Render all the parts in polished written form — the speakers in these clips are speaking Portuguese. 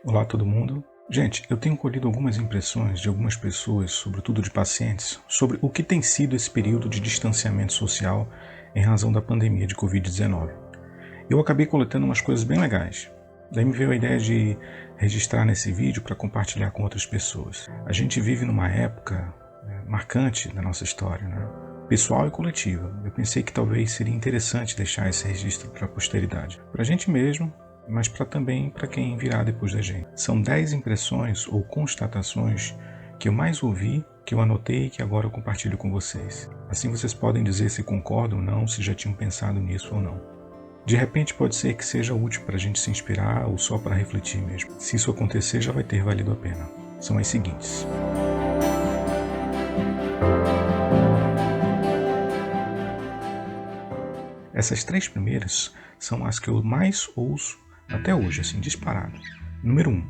Olá todo mundo. Gente, eu tenho colhido algumas impressões de algumas pessoas, sobretudo de pacientes, sobre o que tem sido esse período de distanciamento social em razão da pandemia de Covid-19. Eu acabei coletando umas coisas bem legais. Daí me veio a ideia de registrar nesse vídeo para compartilhar com outras pessoas. A gente vive numa época marcante da nossa história, né? Pessoal e coletiva. Eu pensei que talvez seria interessante deixar esse registro para a posteridade. Para a gente mesmo, mas também para quem virá depois da gente. São 10 impressões ou constatações que eu mais ouvi, que eu anotei e que agora eu compartilho com vocês. Assim vocês podem dizer se concordam ou não, se já tinham pensado nisso ou não. De repente pode ser que seja útil para a gente se inspirar ou só para refletir mesmo. Se isso acontecer, já vai ter valido a pena. São as seguintes. Essas 3 primeiras são as que eu mais ouço até hoje, assim, disparado. Número 1.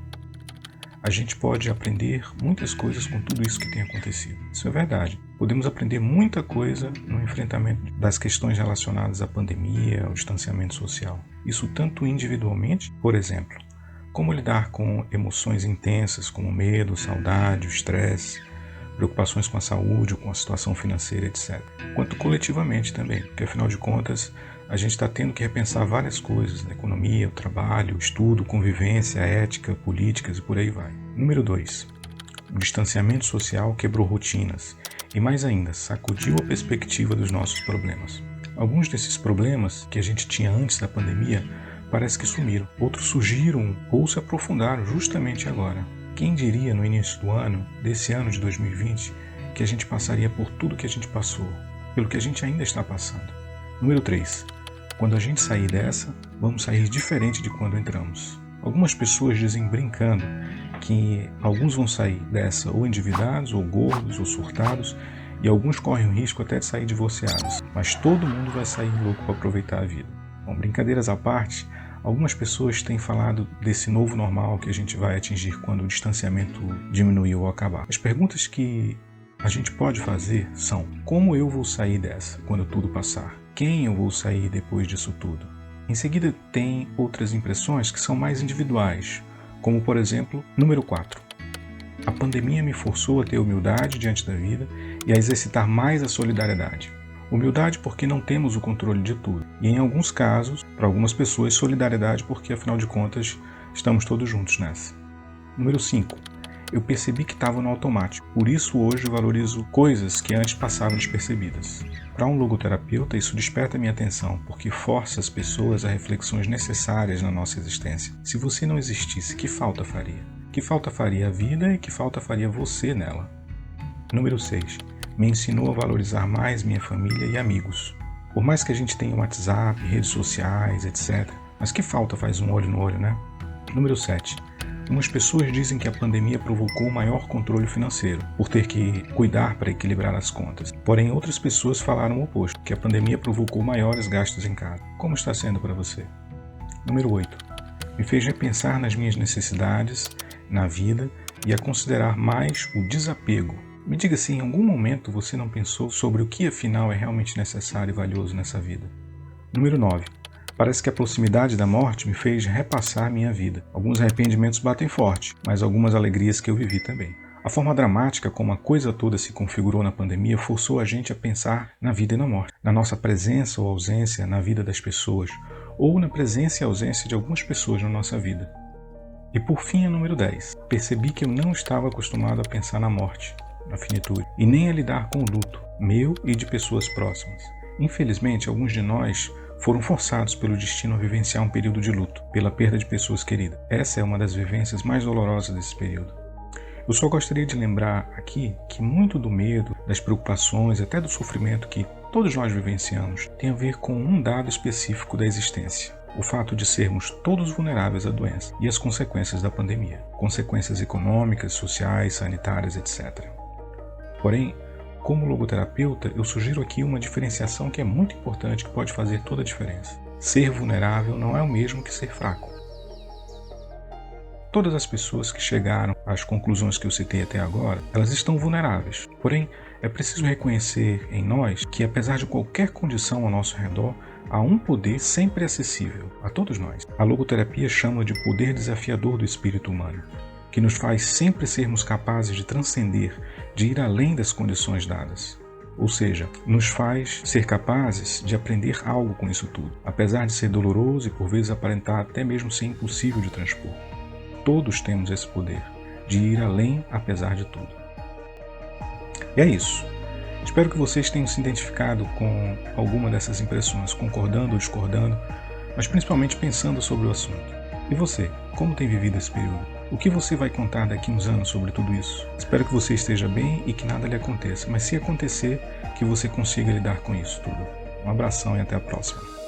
A gente pode aprender muitas coisas com tudo isso que tem acontecido. Isso é verdade. Podemos aprender muita coisa no enfrentamento das questões relacionadas à pandemia, ao distanciamento social. Isso tanto individualmente, por exemplo, como lidar com emoções intensas como medo, saudade, estresse, preocupações com a saúde, com a situação financeira, etc. Quanto coletivamente também, porque afinal de contas a gente está tendo que repensar várias coisas, a economia, o trabalho, o estudo, convivência, ética, políticas e por aí vai. Número 2. O distanciamento social quebrou rotinas e, mais ainda, sacudiu a perspectiva dos nossos problemas. Alguns desses problemas que a gente tinha antes da pandemia parece que sumiram. Outros surgiram ou se aprofundaram justamente agora. Quem diria no início do ano, desse ano de 2020, que a gente passaria por tudo que a gente passou, pelo que a gente ainda está passando. Número 3. Quando a gente sair dessa, vamos sair diferente de quando entramos. Algumas pessoas dizem brincando que alguns vão sair dessa ou endividados, ou gordos, ou surtados, e alguns correm o risco até de sair divorciados. Mas todo mundo vai sair louco para aproveitar a vida. Bom, brincadeiras à parte, algumas pessoas têm falado desse novo normal que a gente vai atingir quando o distanciamento diminuir ou acabar. As perguntas que a gente pode fazer são: como eu vou sair dessa quando tudo passar? Quem eu vou sair depois disso tudo? Em seguida tem outras impressões que são mais individuais, como por exemplo, número 4. A pandemia me forçou a ter humildade diante da vida e a exercitar mais a solidariedade. Humildade porque não temos o controle de tudo. E em alguns casos, para algumas pessoas, solidariedade porque afinal de contas estamos todos juntos nessa. Número 5. Eu percebi que estava no automático. Por isso hoje eu valorizo coisas que antes passavam despercebidas. Para um logoterapeuta, isso desperta minha atenção, porque força as pessoas a reflexões necessárias na nossa existência. Se você não existisse, que falta faria? Que falta faria a vida e que falta faria você nela? Número 6. Me ensinou a valorizar mais minha família e amigos. Por mais que a gente tenha WhatsApp, redes sociais, etc., mas que falta faz um olho no olho, né? Número 7. Algumas pessoas dizem que a pandemia provocou maior controle financeiro, por ter que cuidar para equilibrar as contas. Porém, outras pessoas falaram o oposto, que a pandemia provocou maiores gastos em casa. Como está sendo para você? Número 8. Me fez repensar nas minhas necessidades, na vida, e a considerar mais o desapego. Me diga se em algum momento você não pensou sobre o que afinal é realmente necessário e valioso nessa vida. Número 9. Parece que a proximidade da morte me fez repassar minha vida. Alguns arrependimentos batem forte, mas algumas alegrias que eu vivi também. A forma dramática como a coisa toda se configurou na pandemia forçou a gente a pensar na vida e na morte, na nossa presença ou ausência na vida das pessoas, ou na presença e ausência de algumas pessoas na nossa vida. E por fim, a número 10. Percebi que eu não estava acostumado a pensar na morte, na finitude, e nem a lidar com o luto, meu e de pessoas próximas. Infelizmente, alguns de nós foram forçados pelo destino a vivenciar um período de luto, pela perda de pessoas queridas. Essa é uma das vivências mais dolorosas desse período. Eu só gostaria de lembrar aqui que muito do medo, das preocupações, até do sofrimento que todos nós vivenciamos, tem a ver com um dado específico da existência: o fato de sermos todos vulneráveis à doença e às consequências da pandemia, consequências econômicas, sociais, sanitárias, etc. Porém, como logoterapeuta, eu sugiro aqui uma diferenciação que é muito importante, que pode fazer toda a diferença. Ser vulnerável não é o mesmo que ser fraco. Todas as pessoas que chegaram às conclusões que eu citei até agora, elas estão vulneráveis. Porém, é preciso reconhecer em nós que, apesar de qualquer condição ao nosso redor, Há um poder sempre acessível a todos nós. A logoterapia chama de poder desafiador do espírito humano, que nos faz sempre sermos capazes de transcender, de ir além das condições dadas. Ou seja, nos faz ser capazes de aprender algo com isso tudo, apesar de ser doloroso e por vezes aparentar até mesmo ser impossível de transpor. Todos temos esse poder, de ir além apesar de tudo. E é isso. Espero que vocês tenham se identificado com alguma dessas impressões, concordando ou discordando, mas principalmente pensando sobre o assunto. E você, como tem vivido esse período? O que você vai contar daqui uns anos sobre tudo isso? Espero que você esteja bem e que nada lhe aconteça, mas se acontecer, que você consiga lidar com isso tudo. Um abração e até a próxima.